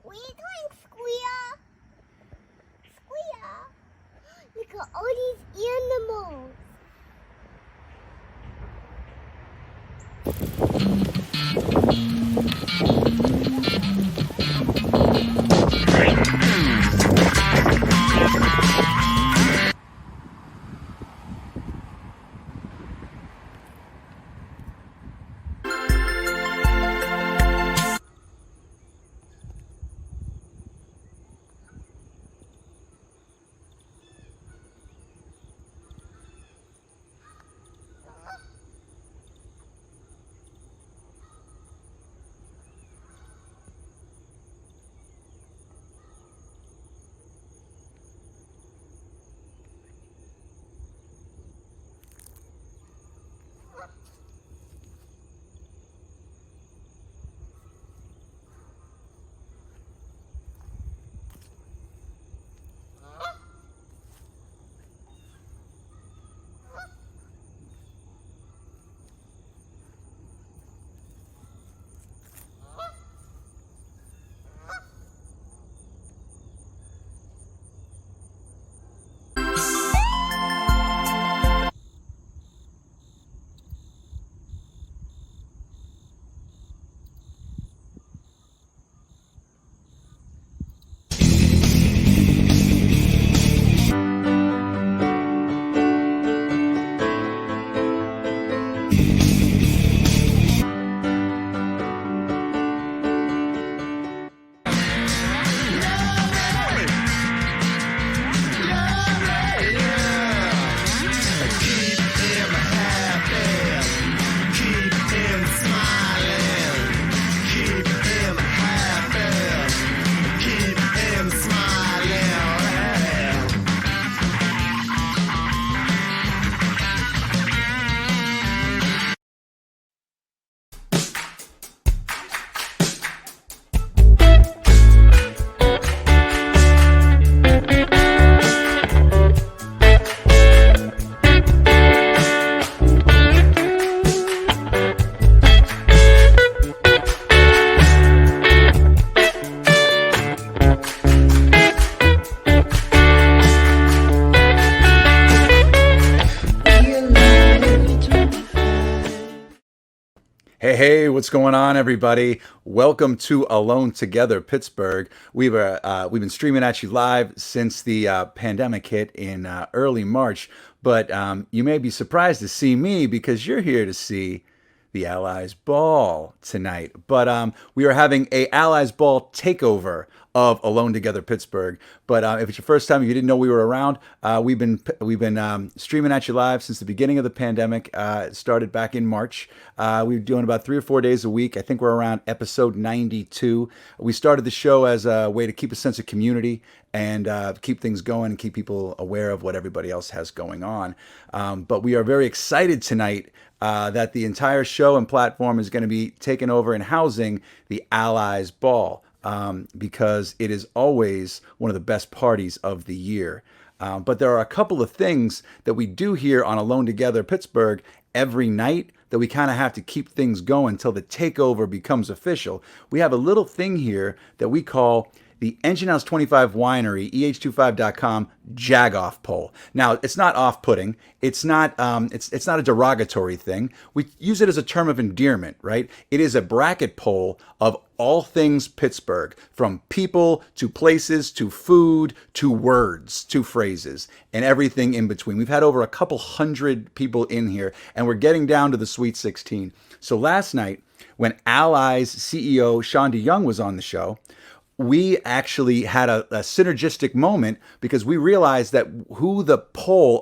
What are you doing, Squeal? Squeal! Look at all these animals. Hey, what's going on, everybody? Welcome to Alone Together Pittsburgh. We've been streaming at you live since the pandemic hit in early March, but you may be surprised to see me because you're here to see the Allies Ball tonight. But we are having a Allies Ball takeover of Alone Together Pittsburgh. But if it's your first time, if you didn't know we were around, we've been streaming at you live since the beginning of the pandemic. It started back in March. We were doing about 3 or 4 days a week. I think we're around episode 92. We started the show as a way to keep a sense of community and keep things going and keep people aware of what everybody else has going on. But we are very excited tonight that the entire show and platform is going to be taken over and housing the Allies Ball. Because it is always one of the best parties of the year. But there are a couple of things that we do here on Alone Together Pittsburgh every night that we kind of have to keep things going until the takeover becomes official. We have a little thing here that we call the Engine House 25 Winery, eh25.com Jag-Off poll. Now, it's not off-putting. It's not it's not a derogatory thing. We use it as a term of endearment, right? It is a bracket poll of all things Pittsburgh, from people to places to food to words to phrases and everything in between. We've had over a couple hundred people in here, and we're getting down to the Sweet 16. So last night, when Allies CEO Sean DeYoung was on the show, we actually had a synergistic moment because we realized that who the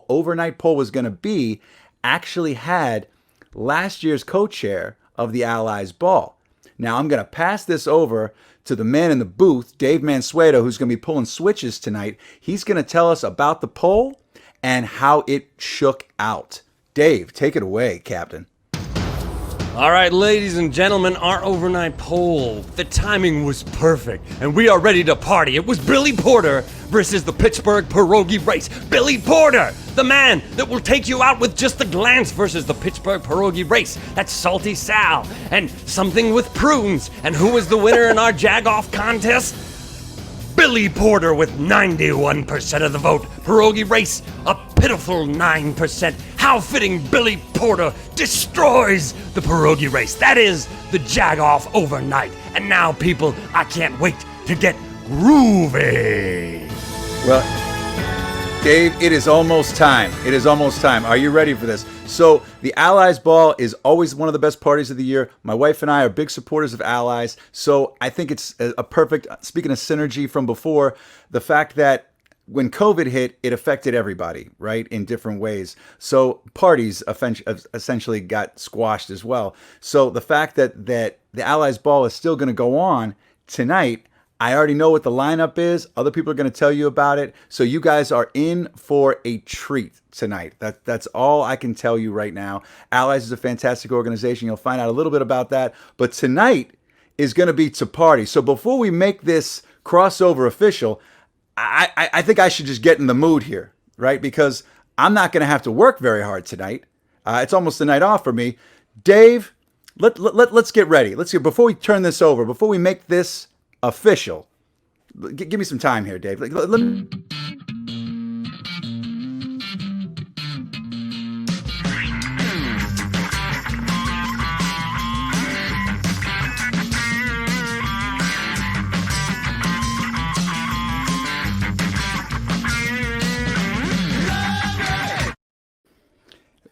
overnight poll was going to be actually had last year's co-chair of the Allies Ball. Now I'm going to pass this over to the man in the booth, Dave Mansueto, who's going to be pulling switches tonight. He's going to tell us about the poll and how it shook out. Dave, take it away, Captain. All right, ladies and gentlemen, our overnight poll. The timing was perfect, and we are ready to party. It was Billy Porter versus the Pittsburgh Pierogi Race. Billy Porter, the man that will take you out with just a glance, versus the Pittsburgh Pierogi Race. That's Salty Sal and something with prunes. And who was the winner in our Jag-Off contest? Billy Porter with 91% of the vote. Pierogi Race, a pitiful 9%. How fitting Billy Porter destroys the Pierogi Race. That is the Jag-Off overnight. And now, people, I can't wait to get groovy. Well, Dave, it is almost time. It is almost time. Are you ready for this? So the Allies Ball is always one of the best parties of the year. My wife and I are big supporters of Allies. So I think it's a perfect, speaking of synergy from before, the fact that when COVID hit, it affected everybody, right, in different ways. So parties essentially got squashed as well. So the fact that the Allies Ball is still going to go on tonight, I already know what the lineup is. Other people are going to tell you about it. So you guys are in for a treat tonight. That's all I can tell you right now. Allies is a fantastic organization. You'll find out a little bit about that. But tonight is going to be to party. So before we make this crossover official, I think I should just get in the mood here, right? Because I'm not going to have to work very hard tonight. It's almost the night off for me. Dave, let's get ready. Before we turn this over, before we make this official, give me some time here, Dave.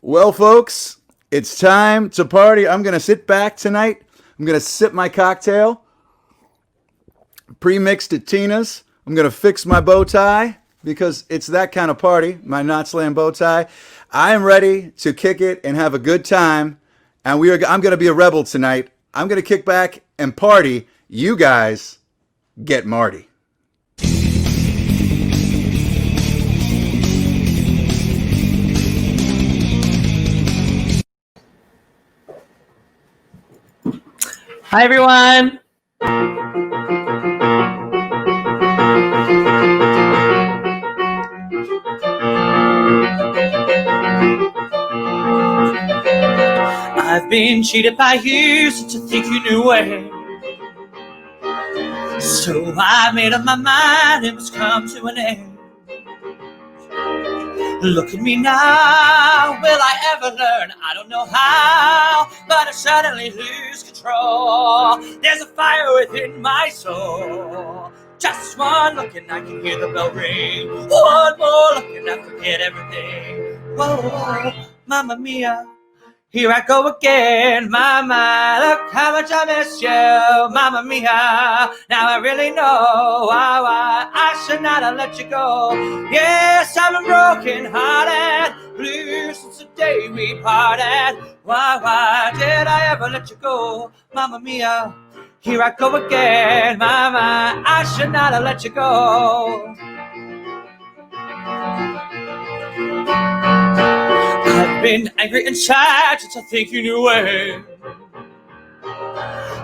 Well, folks, it's time to party. I'm going to sit back tonight. I'm going to sip my cocktail, pre-mixed at Tina's. I'm going to fix my bow tie because it's that kind of party, my Not Slam bow tie. I am ready to kick it and have a good time, and I'm going to be a rebel tonight. I'm going to kick back and party. You guys get Marty. Hi, everyone. I've been cheated by you since I think you knew it. So I made up my mind it must come to an end. Look at me now, will I ever learn? I don't know how, but I suddenly lose control. There's a fire within my soul. Just one look and I can hear the bell ring. One more look and I forget everything. Whoa, mamma mia, here I go again. Mama, look how much I miss you. Mamma mia, now I really know why I should not have let you go. Yes, I'm a broken hearted, blue since the day we parted. Why did I ever let you go? Mamma mia, here I go again. Mama, I should not have let you go. I've been angry and sad since I think you knew it.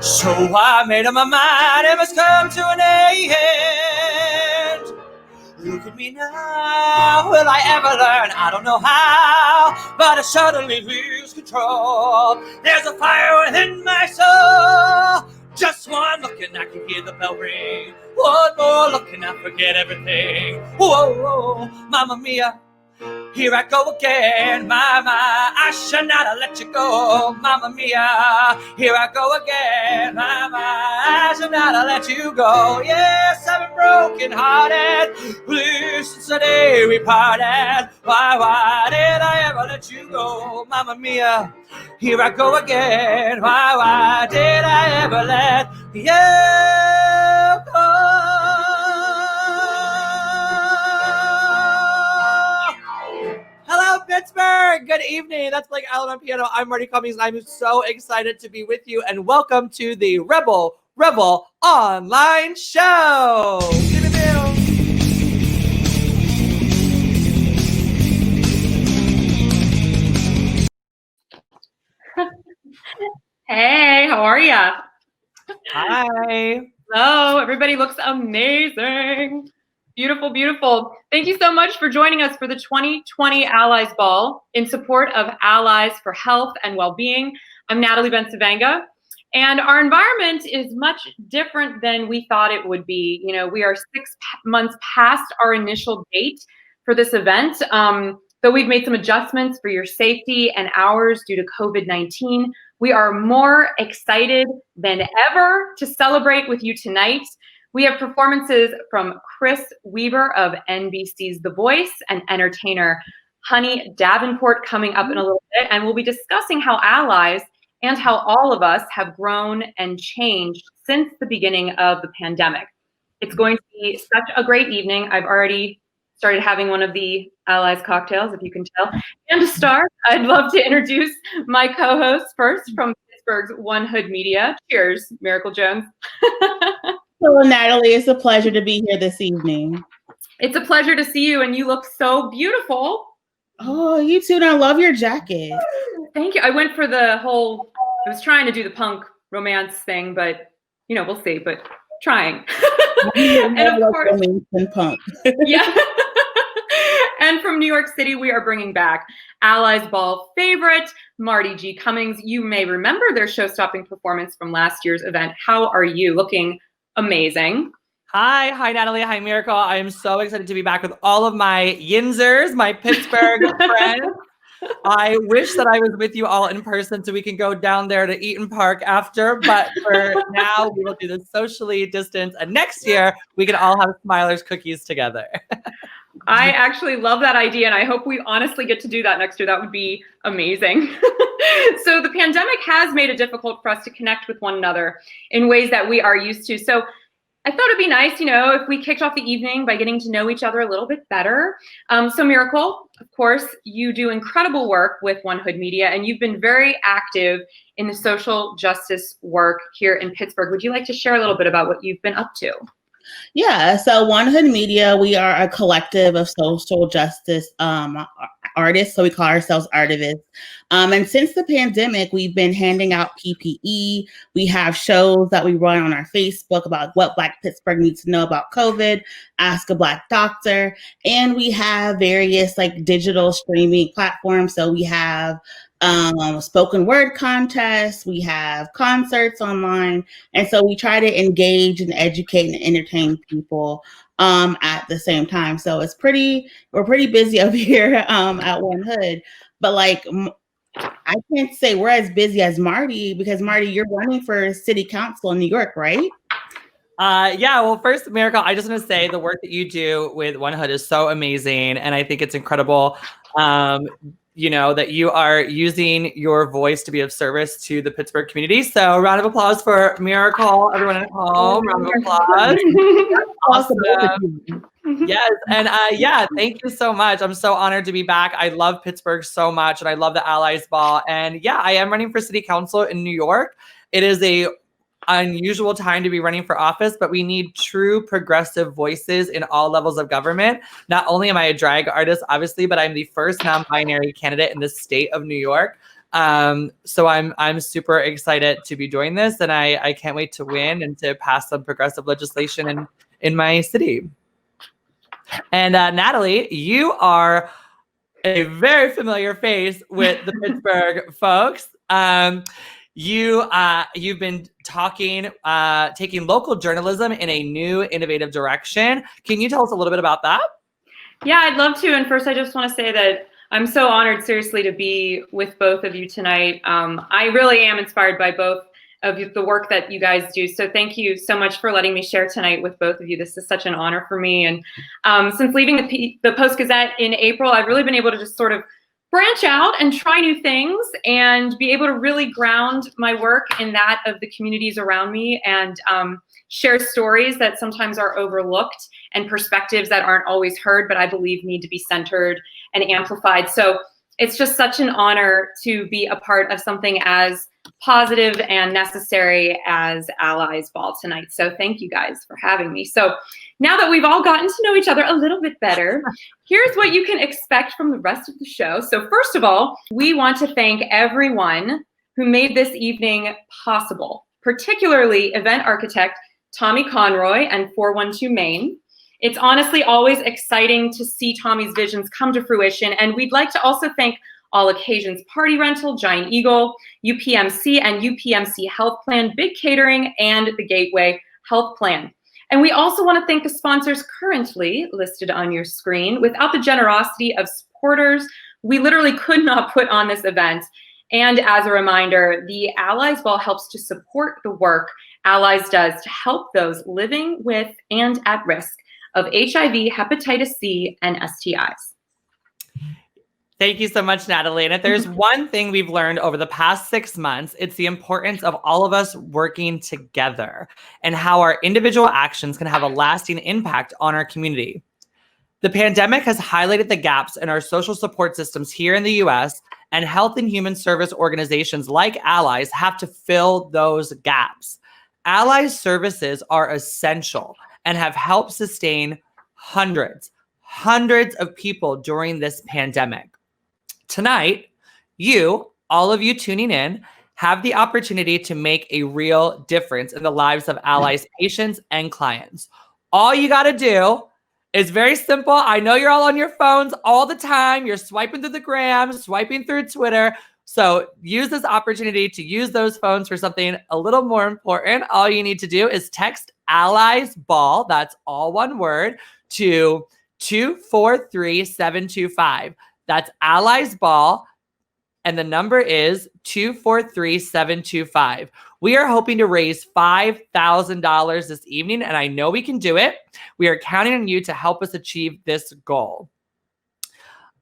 So I made up my mind it must come to an end. Look at me now, will I ever learn? I don't know how, but I suddenly lose control. There's a fire within my soul. Just one look look and I can hear the bell ring. One more look and I forget everything. Whoa, whoa, Mamma Mia, here I go again. My, I should not have let you go. Mamma Mia, here I go again. My, I should not have let you go. Yes, I've been broken hearted. Please, since the day we parted. Why did I ever let you go? Mamma Mia, here I go again. Why did I ever let you go? Hello, Pittsburgh. Good evening. That's Blake Allen on piano. I'm Marti Cummings, and I'm so excited to be with you. And welcome to the Rebel Revel online show. Hey, how are ya? Hi. Hello, everybody looks amazing. Beautiful, beautiful. Thank you so much for joining us for the 2020 Allies Ball in support of Allies for Health and Wellbeing. I'm Natalie Bencivenga, and our environment is much different than we thought it would be. You know, we are 6 months past our initial date for this event, though we've made some adjustments for your safety and ours due to COVID-19. We are more excited than ever to celebrate with you tonight. We have performances from Chris Weaver of NBC's The Voice and entertainer Honey Davenport coming up in a little bit, and we'll be discussing how allies and how all of us have grown and changed since the beginning of the pandemic. It's going to be such a great evening. I've already started having one of the Allies cocktails, if you can tell. And to start, I'd love to introduce my co-host first from Pittsburgh's One Hood Media. Cheers, Miracle Jones. Hello, Natalie. It's a pleasure to be here this evening. It's a pleasure to see you, and you look so beautiful. Oh, you too. And I love your jacket. Thank you. I went for the whole, I was trying to do the punk romance thing, but, you know, we'll see, but trying. And of course, and punk. yeah. And from New York City, we are bringing back Allies Ball favorite, Marti G. Cummings. You may remember their show-stopping performance from last year's event. How are you? Looking amazing. Hi, Natalie. Hi, Miracle. I am so excited to be back with all of my Yinzers, my Pittsburgh friends. I wish that I was with you all in person so we can go down there to Eaton Park after, but for now, we will do this socially distanced, and next year, we can all have Smiler's cookies together. I actually love that idea, and I hope we honestly get to do that next year. That would be amazing. So the pandemic has made it difficult for us to connect with one another in ways that we are used to. So I thought it'd be nice, you know, if we kicked off the evening by getting to know each other a little bit better. So Miracle, of course, you do incredible work with One Hood Media, and you've been very active in the social justice work here in Pittsburgh. Would you like to share a little bit about what you've been up to? Yeah, so One Hood Media, we are a collective of social justice artists, so we call ourselves artivists. And since the pandemic, we've been handing out PPE. We have shows that we run on our Facebook about what Black Pittsburgh needs to know about COVID, Ask a Black Doctor, and we have various like digital streaming platforms. So we have spoken word contests, we have concerts online, and so we try to engage and educate and entertain people at the same time. So we're pretty busy over here at One Hood, but like I can't say we're as busy as Marti, because Marti, you're running for city council in New York, right? Yeah, well, first, Miracle, I just want to say the work that you do with One Hood is so amazing, and I think it's incredible. You know, that you are using your voice to be of service to the Pittsburgh community. So round of applause for Miracle, everyone at home. Round of applause. Awesome. Yes. And yeah, thank you so much. I'm so honored to be back. I love Pittsburgh so much, and I love the Allies Ball. And yeah, I am running for city council in New York. It is a unusual time to be running for office, but we need true progressive voices in all levels of government. Not only am I a drag artist, obviously, but I'm the first non-binary candidate in the state of New York. So I'm super excited to be doing this, and I can't wait to win and to pass some progressive legislation in my city. And Natalie, you are a very familiar face with the Pittsburgh folks. You've been taking local journalism in a new, innovative direction. Can you tell us a little bit about that? Yeah, I'd love to. And first, I just want to say that I'm so honored, seriously, to be with both of you tonight. I really am inspired by both of the work that you guys do. So thank you so much for letting me share tonight with both of you. This is such an honor for me. And since leaving the Post-Gazette in April, I've really been able to just sort of branch out and try new things and be able to really ground my work in that of the communities around me and share stories that sometimes are overlooked and perspectives that aren't always heard, but I believe need to be centered and amplified. So it's just such an honor to be a part of something as positive and necessary as Allies Ball tonight. So thank you guys for having me. So now that we've all gotten to know each other a little bit better, here's what you can expect from the rest of the show. So first of all, we want to thank everyone who made this evening possible, particularly event architect Tommy Conroy and 412 Main. It's honestly always exciting to see Tommy's visions come to fruition. And we'd like to also thank All Occasions Party Rental, Giant Eagle, UPMC and UPMC Health Plan, Big Catering, and the Gateway Health Plan. And we also want to thank the sponsors currently listed on your screen. Without the generosity of supporters, we literally could not put on this event. And as a reminder, the Allies Ball helps to support the work Allies does to help those living with and at risk of HIV, hepatitis C, and STIs. Thank you so much, Natalie. And if there's one thing we've learned over the past 6 months, it's the importance of all of us working together and how our individual actions can have a lasting impact on our community. The pandemic has highlighted the gaps in our social support systems here in the US, and health and human service organizations like Allies have to fill those gaps. Allies services are essential and have helped sustain hundreds of people during this pandemic. Tonight, all of you tuning in, have the opportunity to make a real difference in the lives of Allies patients and clients. All you got to do is very simple. I know you're all on your phones all the time. You're swiping through the gram, swiping through Twitter. So use this opportunity to use those phones for something a little more important. All you need to do is text Allies Ball, that's all one word, to 243-725. That's Allies Ball, and the number is 243-725. We are hoping to raise $5,000 this evening, and I know we can do it. We are counting on you to help us achieve this goal.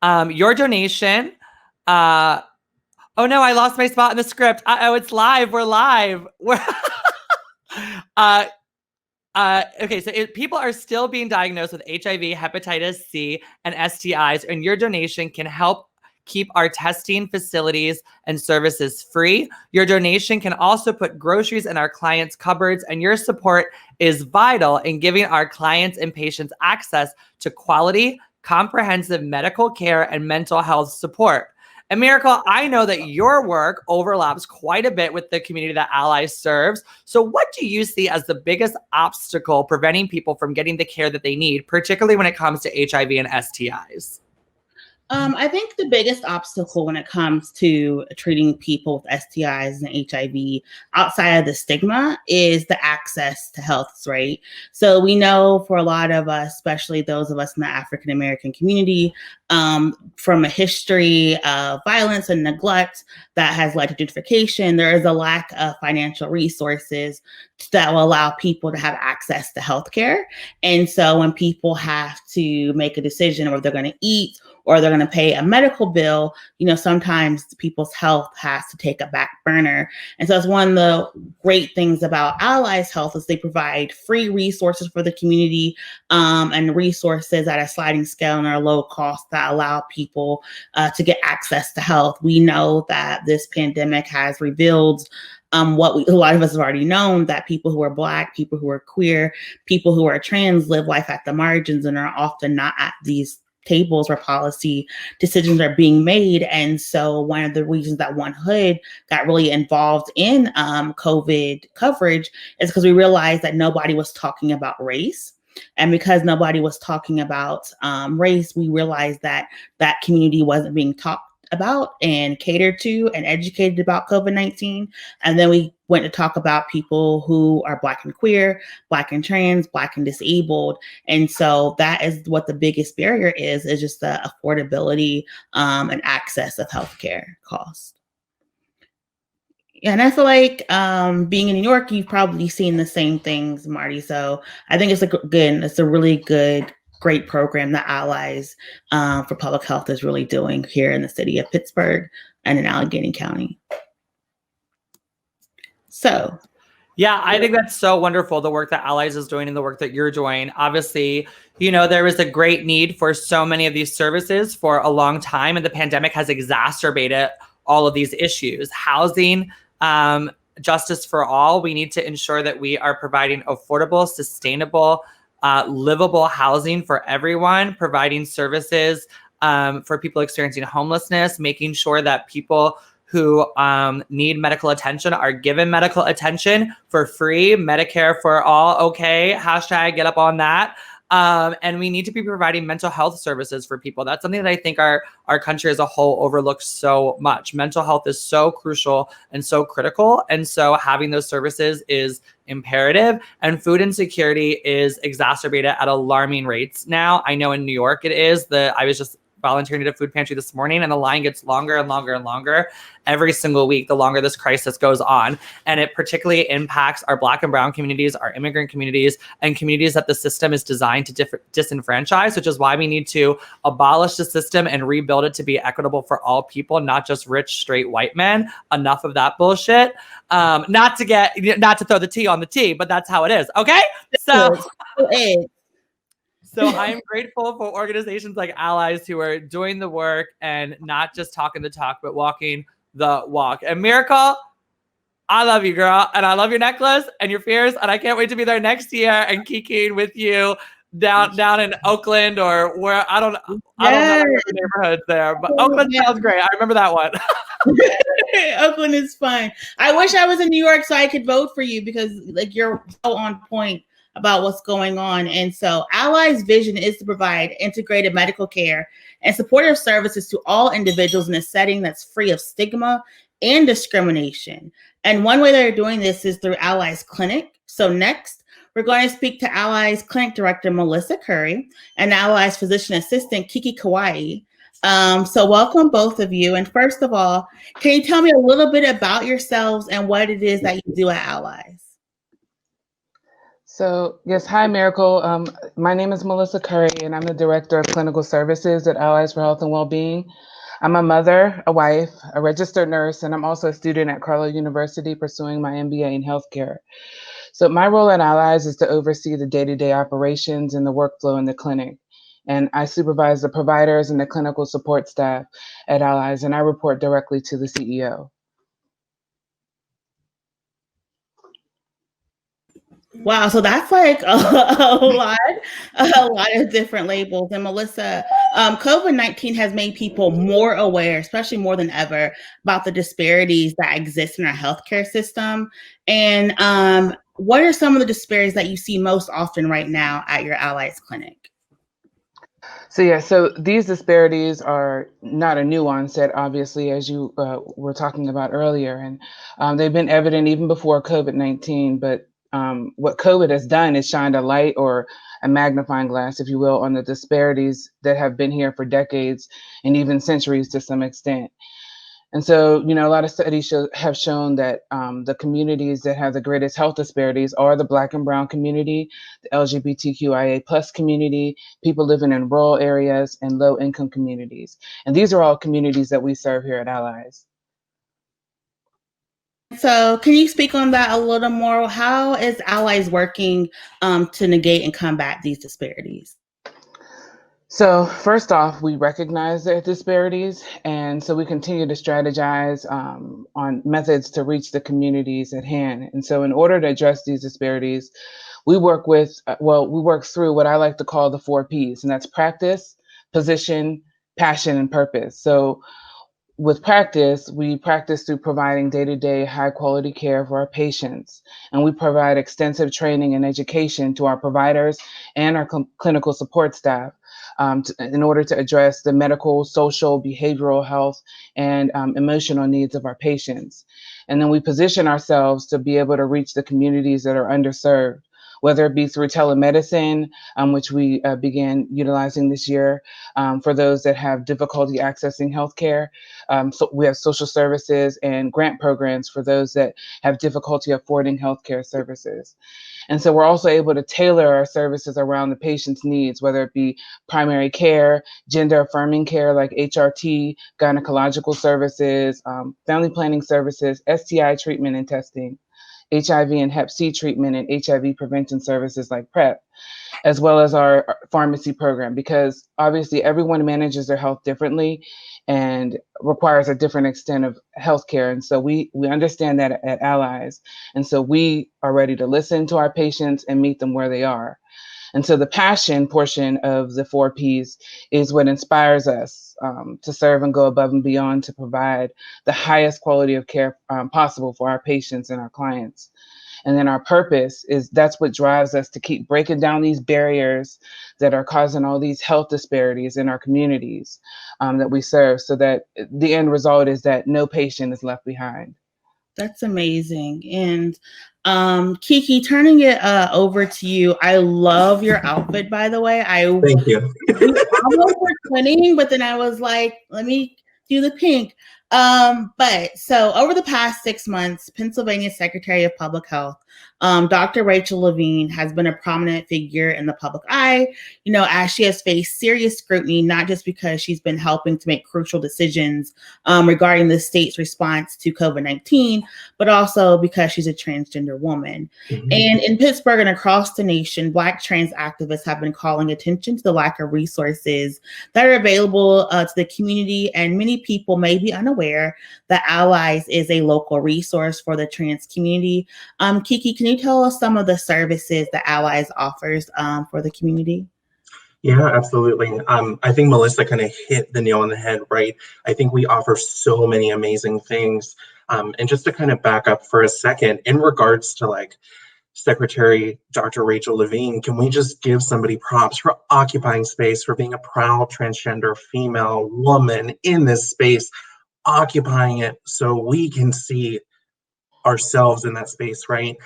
Your donation, oh no, I lost my spot in the script. Oh, it's live. We're live. Okay, so people are still being diagnosed with HIV, hepatitis C, and STIs, and your donation can help keep our testing facilities and services free. Your donation can also put groceries in our clients' cupboards, and your support is vital in giving our clients and patients access to quality, comprehensive medical care and mental health support. And Miracle, I know that your work overlaps quite a bit with the community that Allies serves. So what do you see as the biggest obstacle preventing people from getting the care that they need, particularly when it comes to HIV and STIs? I think the biggest obstacle when it comes to treating people with STIs and HIV outside of the stigma is the access to health, right? So we know for a lot of us, especially those of us in the African American community, from a history of violence and neglect that has led to gentrification, there is a lack of financial resources that will allow people to have access to healthcare. And so when people have to make a decision whether they're going to eat or they're going to pay a medical bill, sometimes people's health has to take a back burner. And so it's one of the great things about Allies Health is they provide free resources for the community and resources at a sliding scale and are low cost that allow people to get access to health. We know that this pandemic has revealed a lot of us have already known, that people who are Black, people who are queer, people who are trans live life at the margins and are often not at these tables where policy decisions are being made. And so one of the reasons that One Hood got really involved in COVID coverage is because we realized that nobody was talking about race. And because nobody was talking about race, we realized that that community wasn't being talked about and catered to and educated about COVID-19. And then we went to talk about people who are Black and queer, Black and trans, Black and disabled. And so that is what the biggest barrier is just the affordability and access of healthcare costs. And I feel like being in New York, you've probably seen the same things, Marty. So I think it's a really good, great program that Allies for Public Health is really doing here in the city of Pittsburgh and in Allegheny County. So. Yeah, I think that's so wonderful, the work that Allies is doing and the work that you're doing. Obviously, there was a great need for so many of these services for a long time, and the pandemic has exacerbated all of these issues. Housing, justice for all. We need to ensure that we are providing affordable, sustainable, livable housing for everyone, providing services for people experiencing homelessness, making sure that people who need medical attention are given medical attention for free. Medicare for all, okay, hashtag get up on that. And we need to be providing mental health services for people. That's something that I think our country as a whole overlooks so much. Mental health is so crucial and so critical. And so having those services is imperative. And food insecurity is exacerbated at alarming rates now. I know in New York it is. I was just volunteering at a food pantry this morning, and the line gets longer and longer and longer every single week, the longer this crisis goes on. And it particularly impacts our Black and brown communities, our immigrant communities, and communities that the system is designed to disenfranchise, which is why we need to abolish the system and rebuild it to be equitable for all people, not just rich, straight white men. Enough of that bullshit. Not to throw the tea on the tea, but that's how it is. Okay. So I am grateful for organizations like Allies who are doing the work and not just talking the talk, but walking the walk. And Miracle, I love you, girl. And I love your necklace and your fears. And I can't wait to be there next year and kikiing with you down in Oakland or where I don't know the neighborhoods there, but Oakland sounds great. I remember that one. Oakland is fun. I wish I was in New York so I could vote for you because you're so on point about what's going on. And so Allies' vision is to provide integrated medical care and supportive services to all individuals in a setting that's free of stigma and discrimination. And one way they're doing this is through Allies Clinic. So next, we're going to speak to Allies Clinic Director Melissa Curry and Allies Physician Assistant Kiki Kauai. So welcome both of you. And first of all, can you tell me a little bit about yourselves and what it is that you do at Allies? So yes, hi Miracle. My name is Melissa Curry and I'm the Director of Clinical Services at Allies for Health and Wellbeing. I'm a mother, a wife, a registered nurse, and I'm also a student at Carlow University pursuing my MBA in healthcare. So my role at Allies is to oversee the day-to-day operations and the workflow in the clinic. And I supervise the providers and the clinical support staff at Allies, and I report directly to the CEO. Wow, so that's like a lot of different labels. And Melissa, COVID-19 has made people more aware, especially more than ever, about the disparities that exist in our healthcare system. And what are some of the disparities that you see most often right now at your Allies clinic? So these disparities are not a new onset, obviously, as you were talking about earlier, and they've been evident even before COVID-19. But what COVID has done is shined a light or a magnifying glass, if you will, on the disparities that have been here for decades and even centuries to some extent. And so, a lot of studies have shown that the communities that have the greatest health disparities are the Black and brown community, the LGBTQIA plus community, people living in rural areas, and low income communities. And these are all communities that we serve here at Allies. So can you speak on that a little more? How is Allies working to negate and combat these disparities? So first off, we recognize the disparities, and so we continue to strategize on methods to reach the communities at hand. And so in order to address these disparities, we work through what I like to call the 4 Ps, and that's practice, position, passion, and purpose. So with practice, we practice through providing day-to-day high-quality care for our patients, and we provide extensive training and education to our providers and our clinical support staff in order to address the medical, social, behavioral health, and emotional needs of our patients. And then we position ourselves to be able to reach the communities that are underserved, whether it be through telemedicine, which we began utilizing this year for those that have difficulty accessing healthcare. So we have social services and grant programs for those that have difficulty affording healthcare services. And so we're also able to tailor our services around the patient's needs, whether it be primary care, gender affirming care like HRT, gynecological services, family planning services, STI treatment and testing, HIV and Hep C treatment, and HIV prevention services like PrEP, as well as our pharmacy program, because obviously everyone manages their health differently and requires a different extent of healthcare. And so we understand that at Allies. And so we are ready to listen to our patients and meet them where they are. And so the passion portion of the 4 Ps is what inspires us to serve and go above and beyond to provide the highest quality of care possible for our patients and our clients. And then our purpose is that's what drives us to keep breaking down these barriers that are causing all these health disparities in our communities that we serve, so that the end result is that no patient is left behind. That's amazing. And Kiki, turning it over to you. I love your outfit, by the way. Thank you. We almost were twinning, but then I was like, let me do the pink. But so over the past 6 months, Pennsylvania Secretary of Public Health, Dr. Rachel Levine, has been a prominent figure in the public eye, as she has faced serious scrutiny, not just because she's been helping to make crucial decisions regarding the state's response to COVID-19, but also because she's a transgender woman. Mm-hmm. And in Pittsburgh and across the nation, Black trans activists have been calling attention to the lack of resources that are available to the community, and many people may be unaware that Allies is a local resource for the trans community. Kiki, can you tell us some of the services that Allies offers for the community? Yeah, absolutely. I think Melissa kind of hit the nail on the head, right? I think we offer so many amazing things. And just to kind of back up for a second, in regards to like Secretary Dr. Rachel Levine, can we just give somebody props for occupying space, for being a proud transgender female woman in this space, occupying it so we can see ourselves in that space, right?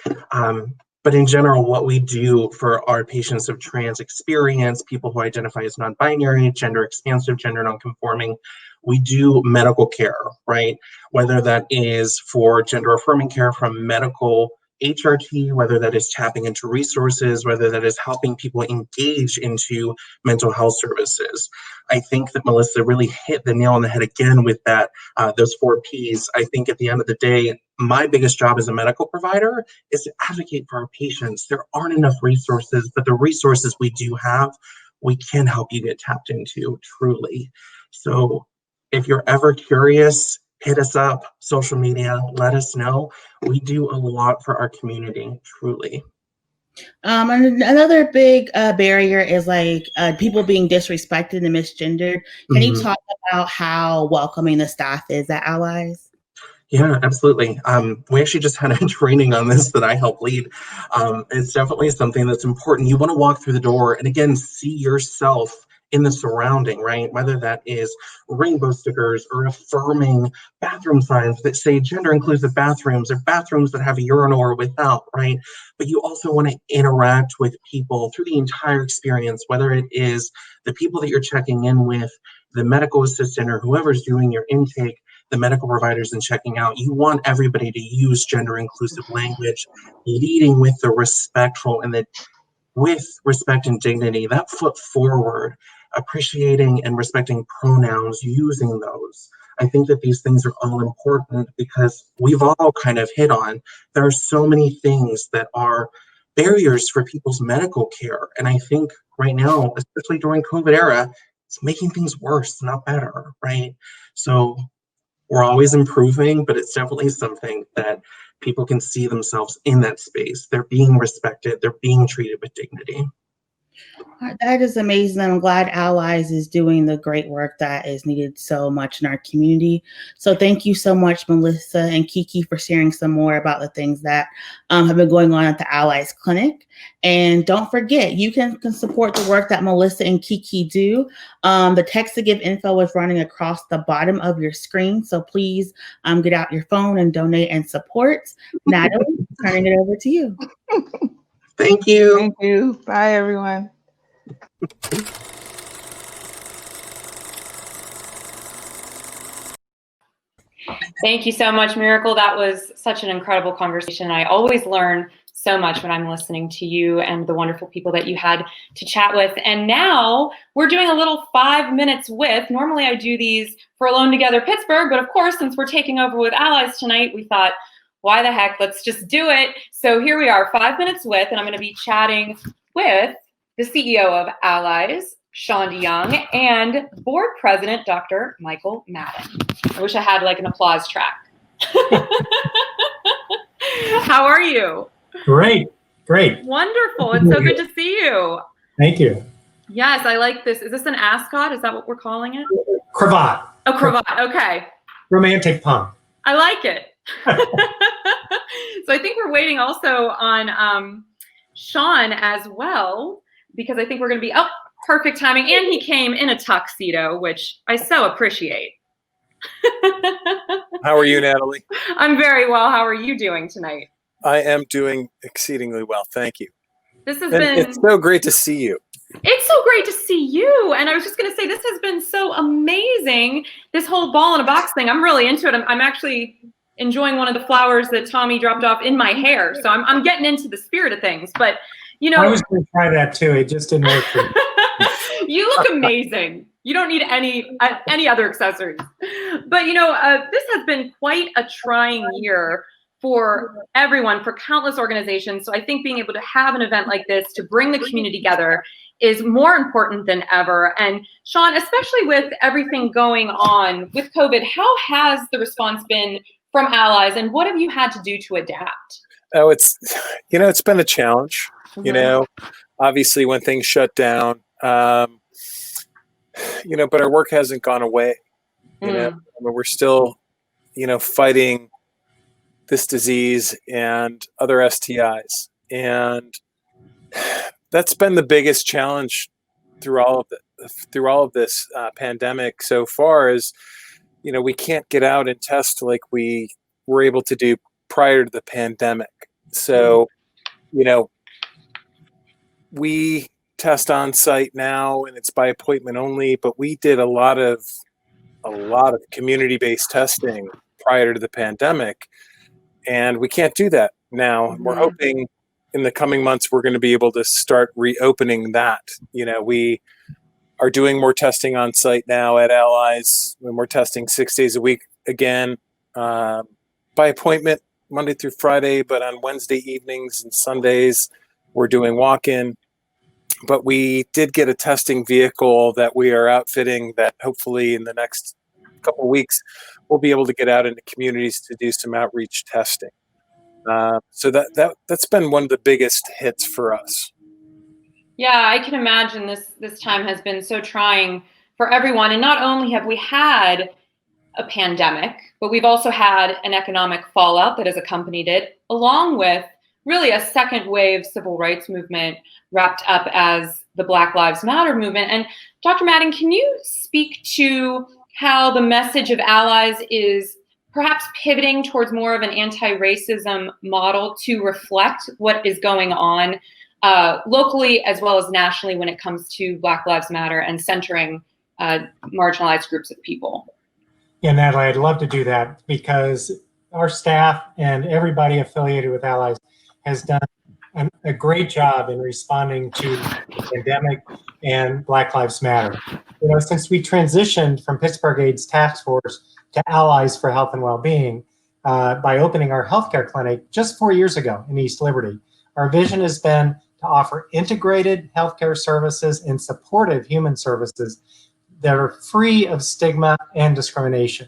But in general, what we do for our patients of trans experience, people who identify as non-binary, gender expansive, gender non-conforming, we do medical care, right? Whether that is for gender affirming care from medical HRT, whether that is tapping into resources, whether that is helping people engage into mental health services. I think that Melissa really hit the nail on the head again with that, those 4 Ps. I think at the end of the day, my biggest job as a medical provider is to advocate for our patients. There aren't enough resources, but the resources we do have, we can help you get tapped into, truly. So if you're ever curious, hit us up, social media, let us know. We do a lot for our community, truly. And another big barrier is like people being disrespected and misgendered. Can you talk about how welcoming the staff is at Allies? Yeah, absolutely. We actually just had a training on this that I help lead. It's definitely something that's important. You want to walk through the door and again, see yourself in the surrounding, right? Whether that is rainbow stickers or affirming bathroom signs that say gender inclusive bathrooms, or bathrooms that have a urinal or without, right? But you also want to interact with people through the entire experience, whether it is the people that you're checking in with, the medical assistant, or whoever's doing your intake, the medical providers and checking out. You want everybody to use gender inclusive language, leading with the respectful and the with respect and dignity, that foot forward, appreciating and respecting pronouns, using those. I think that these things are all important because we've all kind of hit on, there are so many things that are barriers for people's medical care. And I think right now, especially during COVID era, it's making things worse, not better, right? So we're always improving, but it's definitely something that people can see themselves in that space. They're being respected, they're being treated with dignity. That is amazing. I'm glad Allies is doing the great work that is needed so much in our community. So thank you so much, Melissa and Kiki, for sharing some more about the things that have been going on at the Allies Clinic. And don't forget, you can support the work that Melissa and Kiki do. The text to give info is running across the bottom of your screen. So please get out your phone and donate and support. Natalie, turning it over to you. Thank you. Thank you. Bye, everyone. Thank you so much, Miracle. That was such an incredible conversation. I always learn so much when I'm listening to you and the wonderful people that you had to chat with. And now we're doing a little 5 minutes with. Normally I do these for Alone Together Pittsburgh, but of course, since we're taking over with Allies tonight, we thought, why the heck, let's just do it. So here we are, 5 minutes with, and I'm going to be chatting with the CEO of Allies, Sean DeYoung, and board president, Dr. Michael Madden. I wish I had like an applause track. How are you? Great. Wonderful. It's so good to see you. Thank you. Yes, I like this. Is this an ascot? Is that what we're calling it? Cravat. Oh, cravat. Okay. Romantic punk. I like it. So I think we're waiting also on Sean as well, because I think we're going to be, oh, perfect timing. And he came in a tuxedo, which I so appreciate. How are you, Natalie? I'm very well. How are you doing tonight? I am doing exceedingly well. Thank you. This has And been... It's so great to see you. It's so great to see you. And I was just going to say, this has been so amazing, this whole ball in a box thing. I'm really into it. I'm actually enjoying one of the flowers that Tommy dropped off in my hair. So I'm getting into the spirit of things. But, you know... I was going to try that too. It just didn't work for me. You look amazing. You don't need any other accessories. But, you know, this has been quite a trying year for everyone, for countless organizations. So I think being able to have an event like this to bring the community together is more important than ever. And Sean, especially with everything going on with COVID, how has the response been from Allies, and what have you had to do to adapt? Oh, it's been a challenge, obviously when things shut down, but our work hasn't gone away. We're still, fighting this disease and other STIs. And that's been the biggest challenge through all of this pandemic so far is, we can't get out and test like we were able to do prior to the pandemic. So, we test on site now and it's by appointment only, but we did a lot of community-based testing prior to the pandemic, and we can't do that now. We're hoping in the coming months we're going to be able to start reopening that. We are doing more testing on site now at Allies, when we're testing 6 days a week again, by appointment Monday through Friday, but on Wednesday evenings and Sundays we're doing walk-in. But we did get a testing vehicle that we are outfitting that hopefully in the next couple of weeks we'll be able to get out into communities to do some outreach testing. So that's been one of the biggest hits for us. Yeah, I can imagine this time has been so trying for everyone. And not only have we had a pandemic, but we've also had an economic fallout that has accompanied it, along with really a second wave civil rights movement wrapped up as the Black Lives Matter movement. And Dr. Madden, can you speak to how the message of Allies is perhaps pivoting towards more of an anti-racism model to reflect what is going on locally as well as nationally when it comes to Black Lives Matter and centering marginalized groups of people? Yeah, Natalie, I'd love to do that because our staff and everybody affiliated with Allies has done a great job in responding to the pandemic and Black Lives Matter. Since we transitioned from Pittsburgh AIDS Task Force to Allies for Health and Wellbeing by opening our healthcare clinic just 4 years ago in East Liberty, our vision has been to offer integrated healthcare services and supportive human services that are free of stigma and discrimination.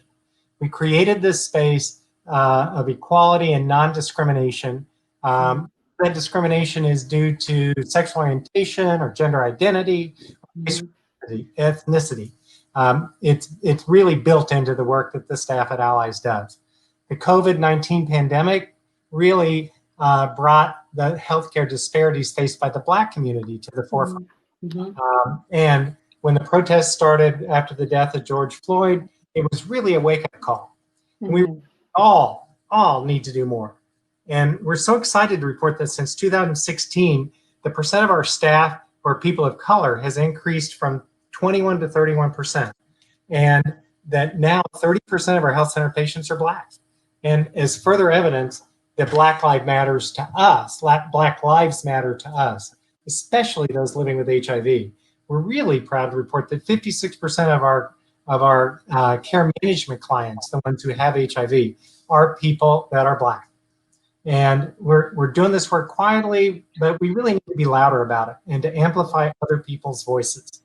We created this space of equality and non-discrimination that discrimination is due to sexual orientation or gender identity, or ethnicity. It's really built into the work that the staff at Allies does. The COVID-19 pandemic really brought the healthcare disparities faced by the Black community to the forefront. And when the protests started after the death of George Floyd, it was really a wake-up call. And we all need to do more. And we're so excited to report that since 2016, the percent of our staff who are people of color has increased from 21 to 31%. And that now 30% of our health center patients are Black. And as further evidence that Black lives matter to us, especially those living with HIV, we're really proud to report that 56% of our care management clients, the ones who have HIV, are people that are Black. And we're doing this work quietly, but we really need to be louder about it and to amplify other people's voices.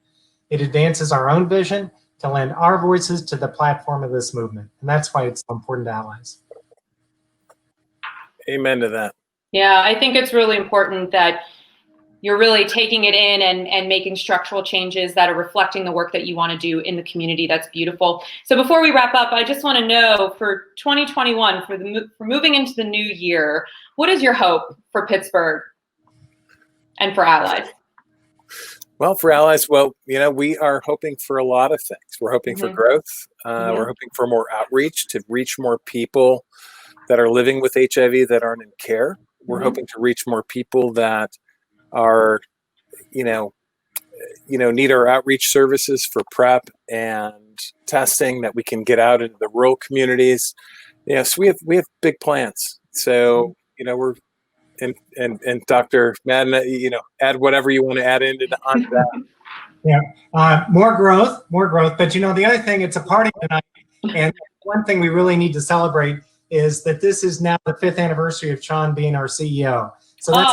It advances our own vision to lend our voices to the platform of this movement. And that's why it's so important to Allies. Amen to that. Yeah, I think it's really important that you're really taking it in and making structural changes that are reflecting the work that you want to do in the community. That's beautiful. So before we wrap up, I just want to know for 2021, for moving into the new year, what is your hope for Pittsburgh and for Allies? Well, for Allies, we are hoping for a lot of things. We're hoping for growth. We're hoping for more outreach to reach more people that are living with HIV that aren't in care. We're hoping to reach more people that are, need our outreach services for PrEP and testing, that we can get out into the rural communities. So we have big plans. So, we're, and Dr. Madden, add whatever you want to add onto that. Yeah, more growth. But the other thing, it's a party tonight. And one thing we really need to celebrate is that this is now the 5th anniversary of Sean being our CEO. So that's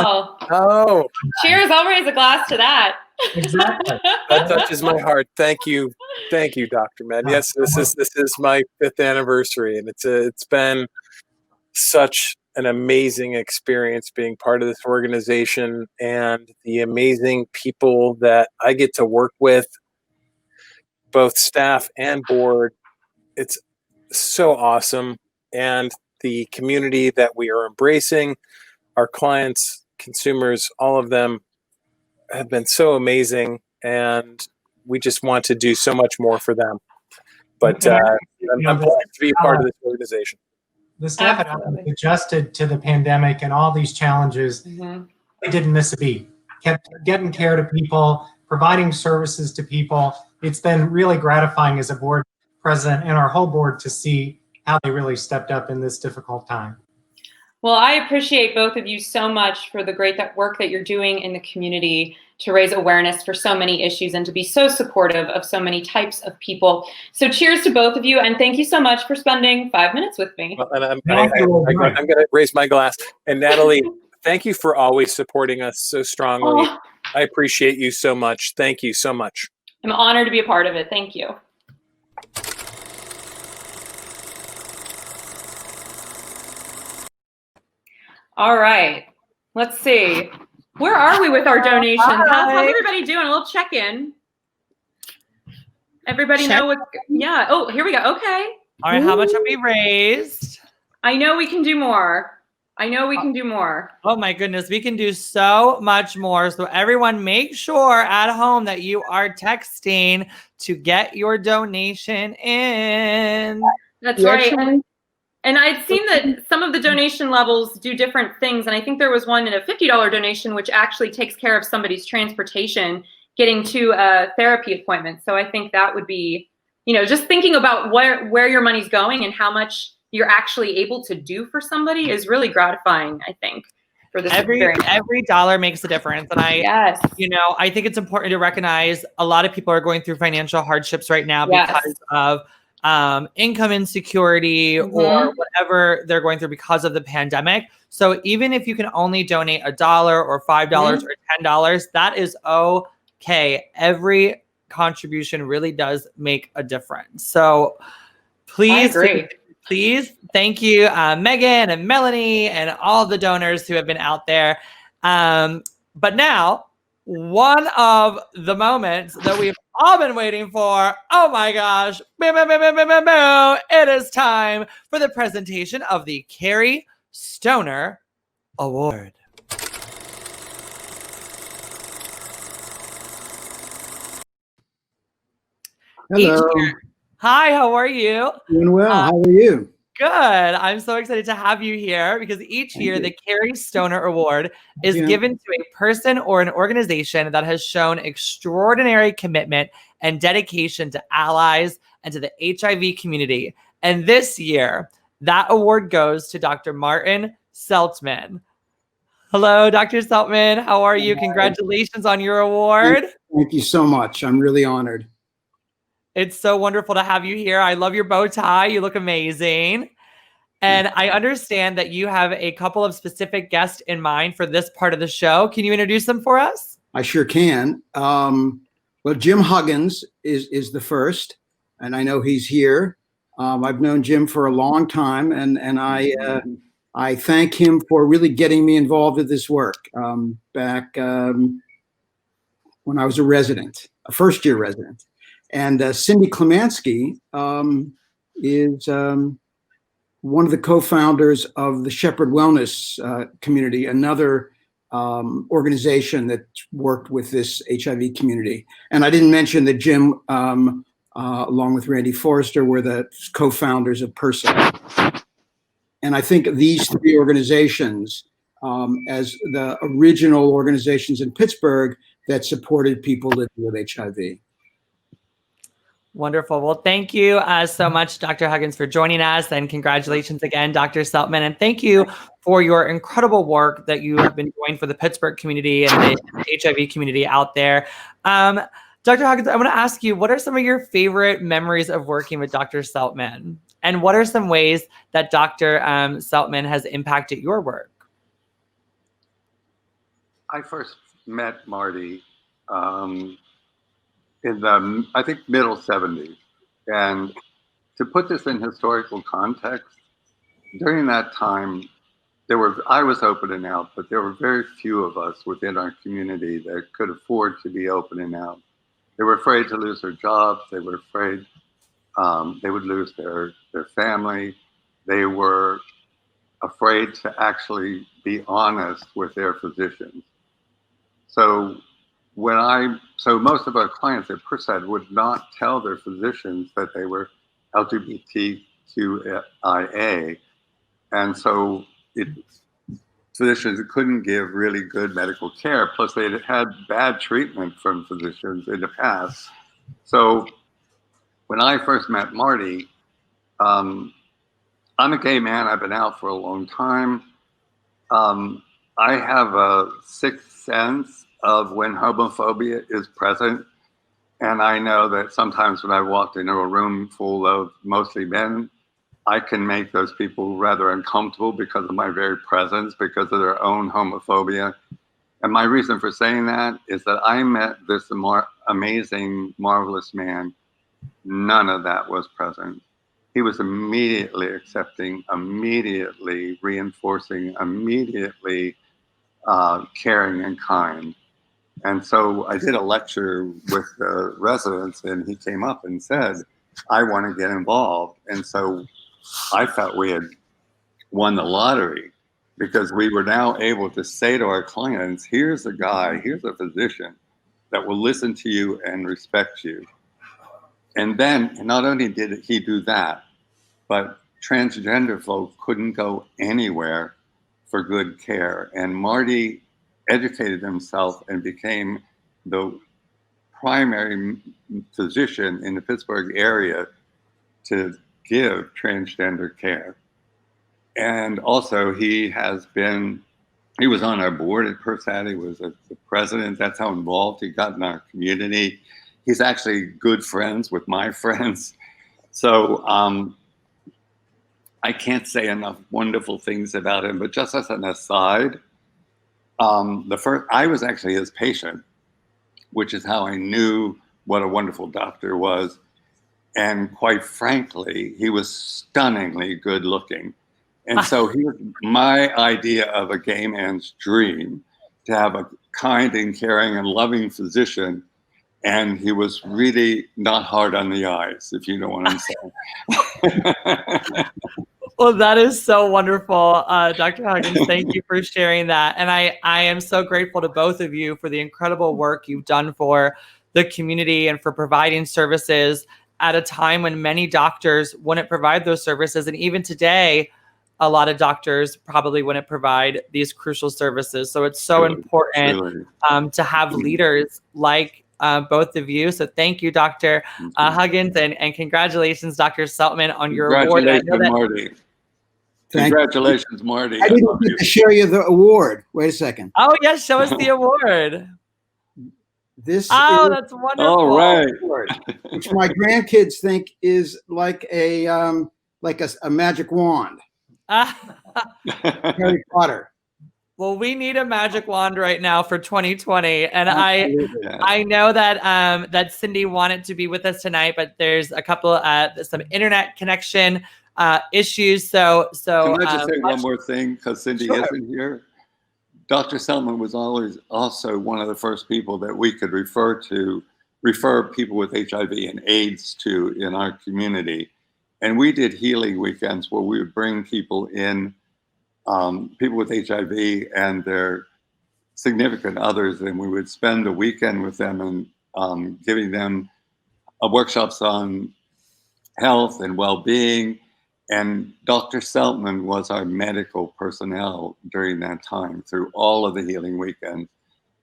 cheers! I'll raise a glass to that. Exactly. That touches my heart. Thank you, Dr. Madden. Yes, this is my 5th anniversary, and it's been such an amazing experience being part of this organization and the amazing people that I get to work with, both staff and board. It's so awesome. And the community that we are embracing, our clients, consumers, all of them have been so amazing. And we just want to do so much more for them. But I'm glad to be a part of this organization. The staff at Allies adjusted to the pandemic and all these challenges. They didn't miss a beat. Kept getting care to people, providing services to people. It's been really gratifying as a board president and our whole board to see how they really stepped up in this difficult time. Well, I appreciate both of you so much for the great work that you're doing in the community to raise awareness for so many issues and to be so supportive of so many types of people. So cheers to both of you, and thank you so much for spending 5 minutes with me. Well, and I'm going to raise my glass. And Natalie, thank you for always supporting us so strongly. I appreciate you so much. Thank you so much. I'm honored to be a part of it. Thank you. All right, let's see. Where are we with our donations? How's everybody doing? A little check-in. Everybody know what? Yeah. Oh, here we go. Okay. All right. How much have we raised? I know we can do more. Oh my goodness, we can do so much more. So everyone, make sure at home that you are texting to get your donation in. That's right. And I'd seen that some of the donation levels do different things. And I think there was one in a $50 donation, which actually takes care of somebody's transportation getting to a therapy appointment. So I think that would be, just thinking about where your money's going and how much you're actually able to do for somebody is really gratifying, I think, for this experience. Every dollar makes a difference. And I think it's important to recognize a lot of people are going through financial hardships right now because of income insecurity or whatever they're going through because of the pandemic. So even if you can only donate $1 or $5 or $10, that is okay. Every contribution really does make a difference. So please please. Thank you, Megan and Melanie and all the donors who have been out there. But now, one of the moments that we've all been waiting for. Oh my gosh. It is time for the presentation of the Kerry Stoner Award. Hello. Hi, how are you? Doing well. How are you? Good. I'm so excited to have you here because each year the Kerry Stoner Award is given to a person or an organization that has shown extraordinary commitment and dedication to allies and to the HIV community. And this year, that award goes to Dr. Martin Seltman. Hello, Dr. Seltman. How are you? Congratulations on your award. Thank you so much. I'm really honored. It's so wonderful to have you here. I love your bow tie. You look amazing. And I understand that you have a couple of specific guests in mind for this part of the show. Can you introduce them for us? I sure can. Well, Jim Huggins is the first, and I know he's here. I've known Jim for a long time, and I thank him for really getting me involved with this work back when I was a first-year resident. And Cindy Klemanski is one of the co-founders of the Shepherd Wellness community, another organization that worked with this HIV community. And I didn't mention that Jim, along with Randy Forrester, were the co-founders of PERSA. And I think these three organizations, as the original organizations in Pittsburgh that supported people living with HIV. Wonderful. Well, thank you so much, Dr. Huggins, for joining us. And congratulations again, Dr. Seltman. And thank you for your incredible work that you have been doing for the Pittsburgh community and the HIV community out there. Dr. Huggins, I want to ask you, what are some of your favorite memories of working with Dr. Seltman? And what are some ways that Dr. Seltman has impacted your work? I first met Marty in the, I think, middle 70s. And to put this in historical context, during that time, I was open and out, but there were very few of us within our community that could afford to be open and out. They were afraid to lose their jobs. They were afraid they would lose their family. They were afraid to actually be honest with their physicians. So most of our clients at PERSA would not tell their physicians that they were LGBTQIA. And so physicians couldn't give really good medical care. Plus they had bad treatment from physicians in the past. So when I first met Marty, I'm a gay man. I've been out for a long time. I have a sixth sense of when homophobia is present. And I know that sometimes when I walked into a room full of mostly men, I can make those people rather uncomfortable because of my very presence, because of their own homophobia. And my reason for saying that is that I met this amazing, marvelous man. None of that was present. He was immediately accepting, immediately reinforcing, immediately caring and kind. And so I did a lecture with the residents, and he came up and said, I want to get involved. And so I felt we had won the lottery, because we were now able to say to our clients, here's a guy, here's a physician that will listen to you and respect you. And then not only did he do that, but transgender folk couldn't go anywhere for good care. And Marty educated himself and became the primary physician in the Pittsburgh area to give transgender care. And also he was on our board at PERSAT. He was the president. That's how involved he got in our community. He's actually good friends with my friends. So I can't say enough wonderful things about him, but just as an aside, I was actually his patient, which is how I knew what a wonderful doctor was. And quite frankly, he was stunningly good looking. And so he was my idea of a gay man's dream, to have a kind and caring and loving physician. And he was really not hard on the eyes, if you know what I'm saying. Well, that is so wonderful, Dr. Huggins. Thank you for sharing that. And I am so grateful to both of you for the incredible work you've done for the community and for providing services at a time when many doctors wouldn't provide those services. And even today, a lot of doctors probably wouldn't provide these crucial services. So it's so important to have leaders like both of you. So thank you, Dr. Huggins, and congratulations, Dr. Seltman, on your award. Congratulations, Marty. Congratulations, Marty. I didn't get to share you the award. Wait a second. Oh, yes, show us the award. This that's wonderful. All right. Which my grandkids think is like a magic wand. Harry Potter. Well, we need a magic wand right now for 2020, and I know that that Cindy wanted to be with us tonight, but there's a couple some internet connection issues. So can I just say one more thing, because Cindy isn't here? Dr. Seltman was always also one of the first people that we could refer people with HIV and AIDS to in our community. And we did healing weekends where we would bring people in, people with HIV and their significant others, and we would spend a weekend with them and giving them workshops on health and well-being. And Dr. Seltman was our medical personnel during that time through all of the healing weekends.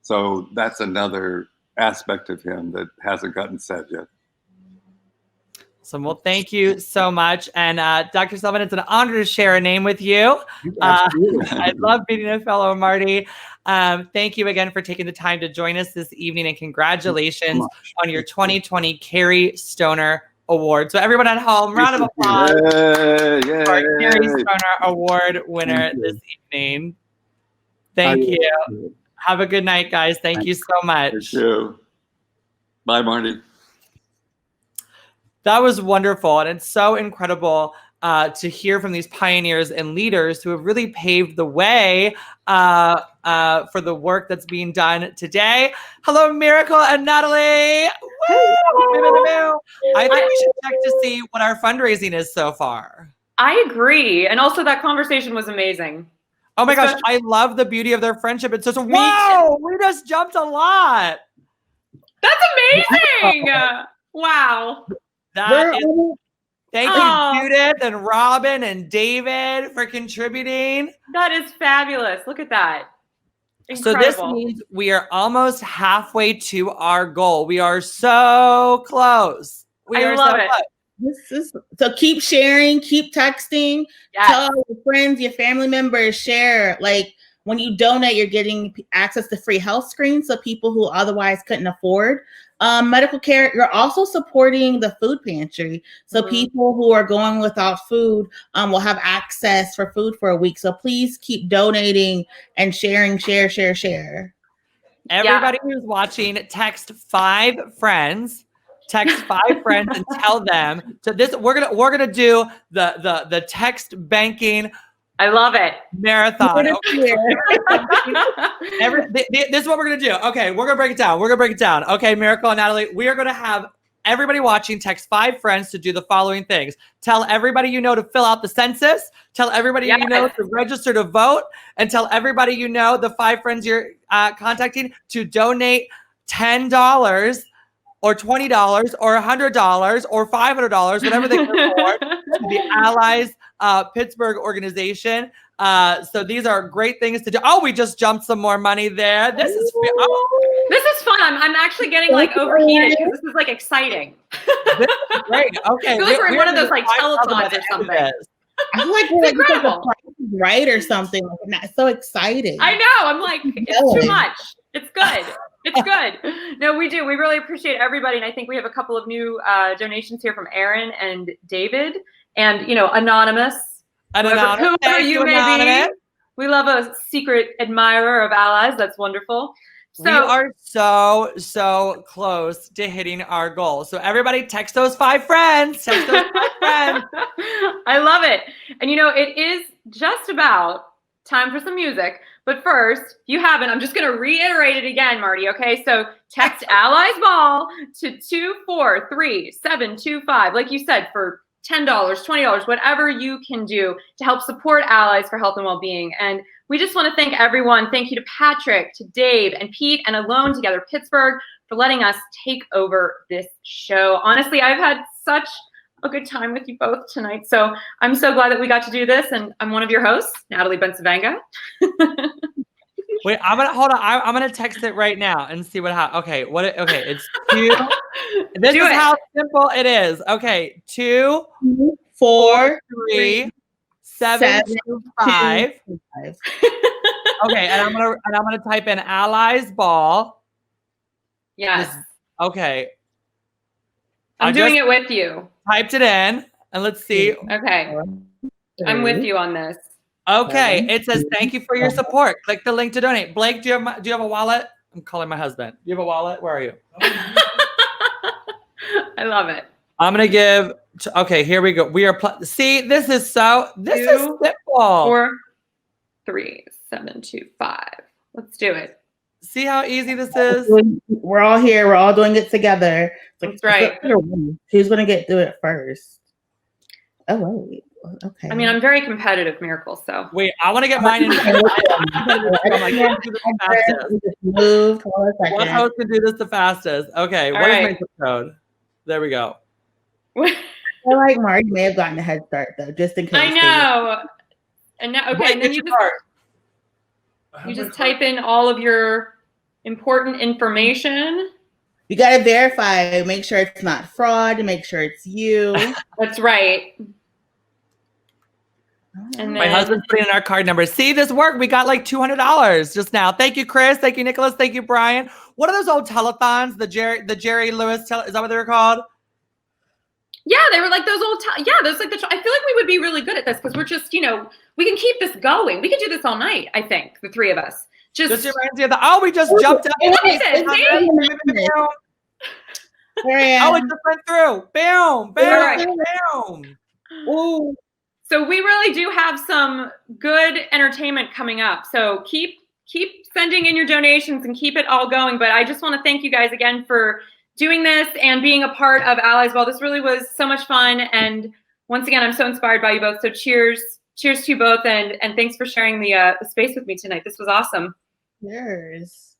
So that's another aspect of him that hasn't gotten said yet. So, well, thank you so much. And Dr. Seltman, it's an honor to share a name with you. I love meeting a fellow Marty. Thank you again for taking the time to join us this evening, and congratulations on your 2020 Kerry Stoner Award. So everyone at home, round of applause for our Kerry Stoner Award winner this evening. Thank you. Have a good night, guys. Thank you so much. Thank you. Bye, Marty. That was wonderful. And it's so incredible to hear from these pioneers and leaders who have really paved the way for the work that's being done today. Hello, Miracle and Natalie. I think we should check to see what our fundraising is so far. I agree. And also that conversation was amazing. Oh my gosh, I love the beauty of their friendship. It's just, whoa, we just jumped a lot. That's amazing. Wow. Thank you, Judith and Robin and David, for contributing. That is fabulous. Look at that. Incredible. So this means we are almost halfway to our goal. We are so close. I love it. So keep sharing, keep texting, tell your friends, your family members, share. Like when you donate, you're getting access to free health screens, so people who otherwise couldn't afford medical care. You're also supporting the food pantry, so people who are going without food will have access for food for a week. So please keep donating and sharing. Share. Everybody who's watching, text 5 friends. Text 5 friends and tell them. So this we're gonna do the text banking. I love it. Marathon. Okay. This is what we're gonna do. Okay, we're gonna break it down. Okay, Miracle and Natalie, we are gonna have everybody watching text 5 friends to do the following things. Tell everybody you know to fill out the census. Tell everybody you know to register to vote, and tell everybody you know, the 5 friends you're contacting, to donate $10 or $20 or $100 or $500, whatever they can afford, to the Allies Pittsburgh organization. So these are great things to do. Oh, we just jumped some more money there. This is fun. I'm actually getting like overheated because this is like exciting. This is great. Okay. I feel like we're in one of those like telethons or something. I feel like we're incredible. Right or something. Like, it's so exciting. I know. I'm like, it's too much. It's good. It's good. No, we do. We really appreciate everybody. And I think we have a couple of new donations here from Aaron and David and, Anonymous. Whoever you may be. We love a secret admirer of Allies. That's wonderful. we are so close to hitting our goal. So everybody text those 5 friends. Text those 5 friends. I love it. And it is just about time for some music. But first, if you haven't, I'm just going to reiterate it again, Marty. Okay, so text Allies Ball to 243-725. Like you said, for $10, $20, whatever you can do to help support Allies for Health and Wellbeing. And we just want to thank everyone. Thank you to Patrick, to Dave, and Pete, and Alone Together Pittsburgh for letting us take over this show. Honestly, I've had such a good time with you both tonight. So I'm so glad that we got to do this. And I'm one of your hosts, Natalie Bencivenga. Wait, hold on. I'm gonna text it right now and see what happens. Okay, okay, it's 2. This is how simple it is. Okay, 2 4 3 7 2 5. Okay, and I'm gonna type in Allies Ball. Yes. Okay. I'm doing it with you. Typed it in, and let's see. Okay. I'm with you on this. Okay, it says thank you for your support. Click the link to donate. Blake, do you have a wallet? I'm calling my husband. Do you have a wallet? Where are you? I love it. I'm gonna give. Okay, here we go. We are. See, this is simple. 4 3 7 2 5. Let's do it. See how easy this is? We're all here. We're all doing it together. That's right. Who's gonna do it first? Oh wait. Okay. I mean, I'm very competitive, Miracle. So wait, I want to get mine in. What host can do this the fastest? Okay, what is my zip code? There we go. I like Marty may have gotten a head start though, just in case. I know. And now, okay, and then you just type in all of your important information. You got to verify, make sure it's not fraud, make sure it's you. That's right. And my husband's putting in our card numbers. See, this worked. We got like $200 just now. Thank you, Chris. Thank you, Nicholas. Thank you, Brian. What are those old telethons? The Jerry Lewis is that what they were called? Yeah, they were like those old. Those like I feel like we would be really good at this because we're just we can keep this going. We can do this all night. I think the 3 of us just reminds me of we just jumped up. Look at this. Oh, it just went through. Bam, bam, bam. Ooh. So we really do have some good entertainment coming up. So keep sending in your donations and keep it all going. But I just want to thank you guys again for doing this and being a part of Allies Ball. This really was so much fun. And once again, I'm so inspired by you both. So cheers to you both. And thanks for sharing the space with me tonight. This was awesome. Cheers.